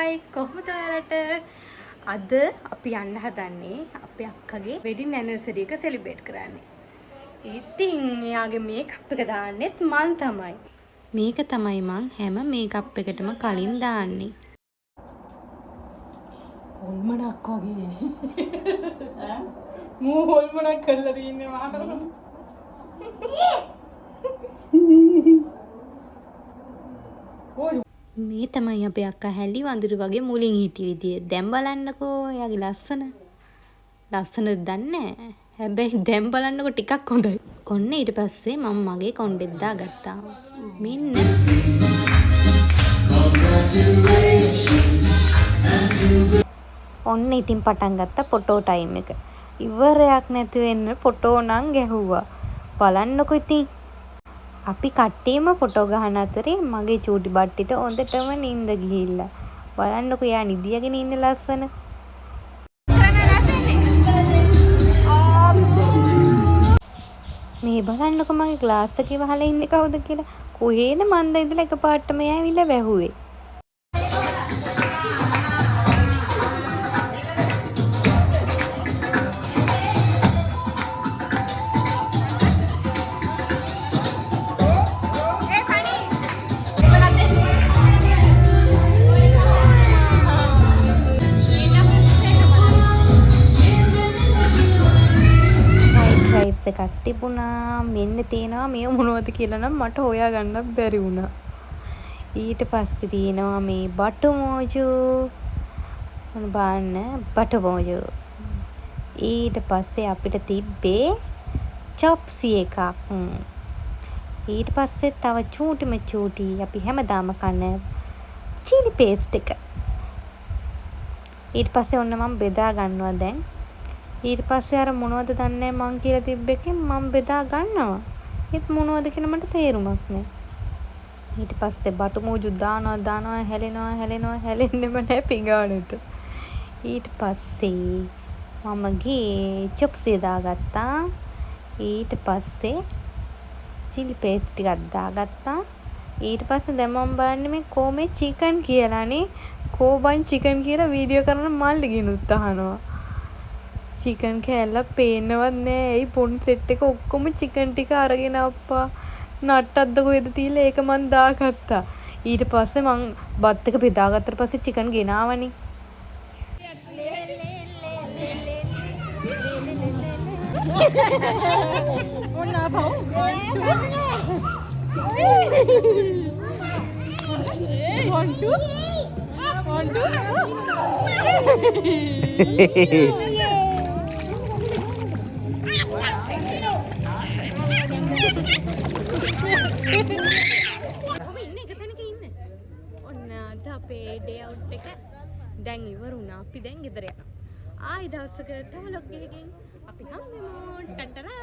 Hi, කොහොමද ඔයාලට? අද අපි යන්න හදන්නේ අපේ අක්කගේ වෙඩින් ඇනිවර්සරි එක සෙලිබ්‍රේට් කරන්න. ඉතින් එයාගේ මේකප් එක දාන්නෙත් මං තමයි. මේක තමයි මං හැම මේකප් එකටම කලින් දාන්නේ. හොල්මනක් වගේ. මූ හොල්මනක් කරලා තියන්නේ මාව. මේ තමයි අපේ අක්කා හැලි වඳුරු වගේ මුලින් හිටිය විදිය. දැන් බලන්නකෝ එයාගේ ලස්සන. ලස්සනද දන්නේ නැහැ. හැබැයි දැන් බලන්නකෝ ටිකක් හොඳයි. ඔන්න ඊට පස්සේ මම මගේ කොණ්ඩෙත් දාගත්තා. මෙන්න. ඔන්න ඉතින් පටන් ගත්තා ෆොටෝ ටයිම් එක. ඉවරයක් නැති වෙන්න ෆොටෝ නම් ගැහුවා. බලන්නකෝ ඉතින්. අපි කට්ටියම ෆොටෝ ගහන අතරේ මගේ චූටි බට්ටිට හොඳටම නිින්ද ගිහිල්ලා. බලන්නකෝ යා නිදියගෙන ඉන්න ලස්සන. මේ බලන්නකෝ මගේ ග්ලාස් එකේ වහලා ඉන්නේ කවුද කියලා. කොහේද මන්ද ඉඳලා එකපාරටම එයා ඇවිල්ලා වැහුවේ. එකක් තිබුණා. මෙන්න තියෙනවා මේ මොනවද කියලා නම් මට හොයාගන්න බැරි වුණා. ඊට පස්සේ තියෙනවා මේ බටු මෝජු. මොන බලන්න බටු මෝජු. ඊට පස්සේ අපිට තිබ්බේ චොප්සි එකක්. ඊට පස්සේ තව චූටි අපි හැමදාම කන චිලි පේස්ට් එක. ඊට පස්සේ ඔන්න මම බෙදා ගන්නවා දැන්. ඊට පස්සේ අර මොනවද දන්නේ මං කියලා තිබ්බ එකෙන් මම බෙදා ගන්නවා. ඒත් මොනවද කියලා මට තේරුමක් නැහැ. ඊට පස්සේ බටු මූජු දානවා හැලෙන්නෙම නැහැ පිඟානට. ඊට පස්සේ මම ගියේ චොප්සි දාගත්තා. ඊට පස්සේ චිලි පේස්ට් ටිකක් දාගත්තා. ඊට පස්සේ දැන් මම බලන්නේ මේ කොමේ චිකන් කියලානේ. කෝබන් චිකන් කියලා වීඩියෝ කරන මල්ලිගෙනුත් අහනවා. චිකන් කෑල්ලක් පේන්නවත් නෑ. ඇයි පොන් සෙට් එක ඔක්කොම චිකන් ටික අරගෙන අප්පා නට්ටක්ද කොහෙද තියලා ඒක මං දාගත්තා. ඊට පස්සේ මං බත් එක බෙදාගත්තට පස්සේ චිකන් ගෙනාවනේ. ඔන්න අපේ ඩේ අවුට් එක දැන් ඉවර වුණා. අපි දැන් ගෙදර යනවා. ආයි දවසක තව ලොග් එකකින් අපි හම්බෙමු. ටටරා